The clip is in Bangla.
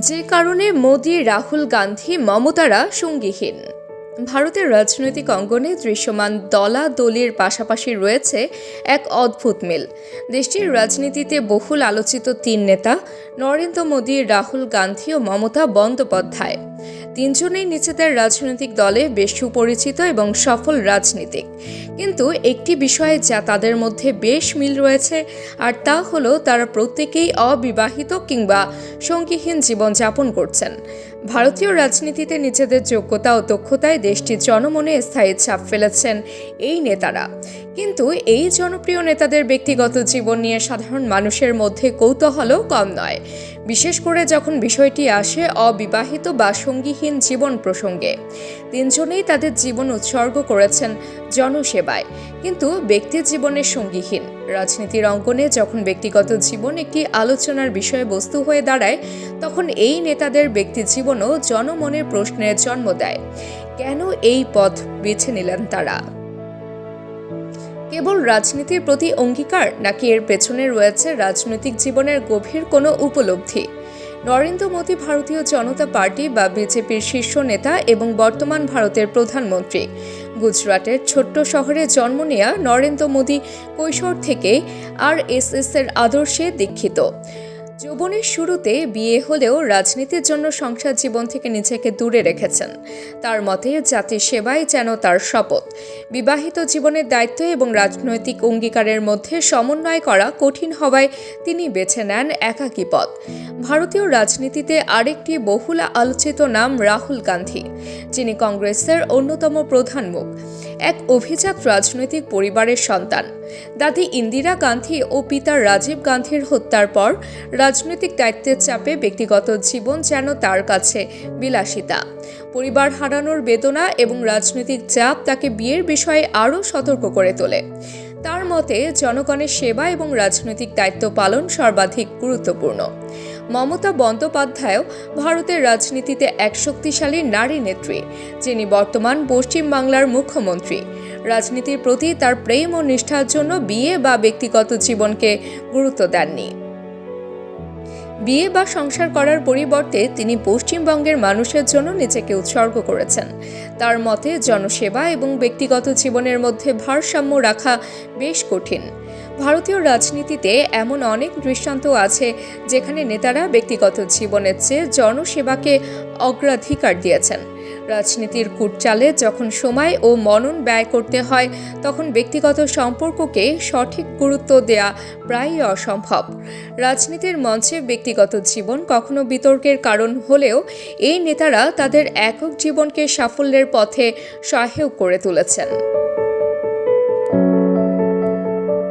যে কারণে মোদি, রাহুল গান্ধী, মমতারা সঙ্গীহীন। ভারতের রাজনৈতিক অঙ্গনে দৃশ্যমান দলাদলির পাশাপাশি রয়েছে এক অদ্ভুত মিল। দেশটির রাজনীতিতে বহুল আলোচিত তিন নেতা নরেন্দ্র মোদি, রাহুল গান্ধী ও মমতা বন্দ্যোপাধ্যায় তিনজনেই নিজেদের রাজনৈতিক দলে বেশ সুপরিচিত এবং সফল রাজনীতিক। কিন্তু একটি বিষয়ে যা তাদের মধ্যে বেশ মিল রয়েছে, আর তা হলো তারা প্রত্যেকেই অবিবাহিত কিংবা সঙ্গীহীন জীবনযাপন করছেন। ভারতীয় রাজনীতিতে নিজেদের যোগ্যতা ও দক্ষতায় দেশটির জনমনে স্থায়ী ছাপ ফেলেছেন এই নেতারা। কিন্তু এই জনপ্রিয় নেতাদের ব্যক্তিগত জীবন নিয়ে সাধারণ মানুষের মধ্যে কৌতূহলও কম নয়, বিশেষ করে যখন বিষয়টি আসে অবিবাহিত বা সঙ্গীহীন জীবন প্রসঙ্গে। তিনজনেই তাদের জীবন উৎসর্গ করেছেন জনসেবায়, কিন্তু ব্যক্তি জীবনের সঙ্গীহীন। রাজনীতির অঙ্গনে যখন ব্যক্তিগত জীবন একটি আলোচনার বিষয়বস্তু হয়ে দাঁড়ায়, তখন এই নেতাদের ব্যক্তি জীবনও জনমনের প্রশ্নের জন্ম দেয়। কেন এই পথ বেছে নিলেন তারা? কেবল রাজনীতির প্রতি অঙ্গীকার, নাকি এর পেছনে রয়েছে রাজনৈতিক জীবনের গভীর কোনো উপলব্ধি? নরেন্দ্র মোদী ভারতীয় জনতা পার্টি বা বিজেপির শীর্ষ নেতা এবং বর্তমান ভারতের প্রধানমন্ত্রী। গুজরাটের ছোট্ট শহরে জন্ম নেওয়া নরেন্দ্র মোদী কৈশোর থেকে আরএসএস এর আদর্শে দীক্ষিত। যৌবনের শুরুতে বিয়ে হলেও রাজনীতির জন্য সংসার জীবন থেকে নিজেকে দূরে রেখেছেন। তার মতে জাতির সেবাই যেন তার শপথ। বিবাহিত জীবনের দায়িত্ব এবং রাজনৈতিক অঙ্গীকারের মধ্যে সমন্বয় করা কঠিন হওয়ায় তিনি বেছে নেন একাকী পথ। ভারতীয় রাজনীতিতে আরেকটি বহুল আলোচিত নাম রাহুল গান্ধী, যিনি কংগ্রেসের অন্যতম প্রধান মুখ। এক অভিজাত রাজনৈতিক পরিবারের সন্তান। দাদি ইন্দিরা গান্ধী ও পিতা রাজীব গান্ধীর হত্যার পর রাজনৈতিক দায়িত্বের চাপে ব্যক্তিগত জীবন যেন তার কাছে বিলাসিতা। পরিবার হারানোর বেদনা এবং রাজনৈতিক চাপ তাকে বিয়ের বিষয়ে আরও সতর্ক করে তোলে। তার মতে জনগণের সেবা এবং রাজনৈতিক দায়িত্ব পালন সর্বাধিক গুরুত্বপূর্ণ। মমতা বন্দ্যোপাধ্যায়ও ভারতের রাজনীতিতে এক শক্তিশালী নারী নেত্রী, যিনি বর্তমান পশ্চিম বাংলার মুখ্যমন্ত্রী। রাজনীতির প্রতি তার প্রেম ও নিষ্ঠার জন্য বিয়ে বা ব্যক্তিগত জীবনকে গুরুত্ব দেননি। বিয়ে বা সংসার করার পরিবর্তে তিনি পশ্চিমবঙ্গের মানুষের জন্য নিজেকে উৎসর্গ করেছেন। তার মতে জনসেবা এবং ব্যক্তিগত জীবনের মধ্যে ভারসাম্য রাখা বেশ কঠিন। ভারতীয় রাজনীতিতে এমন অনেক দৃষ্টান্ত আছে যেখানে নেতারা ব্যক্তিগত জীবনের চেয়ে জনসেবাকে অগ্রাধিকার দিয়েছেন। রাজনীতির কূটচালে যখন সময় ও মনন ব্যয় করতে হয়, তখন ব্যক্তিগত সম্পর্ককে সঠিক গুরুত্ব দেয়া প্রায়ই অসম্ভব। রাজনীতির মঞ্চে ব্যক্তিগত জীবন কখনো বিতর্কের কারণ হলেও এই নেতারা তাদের একক জীবনকে সাফল্যের পথে সহায়ক করে তুলেছেন।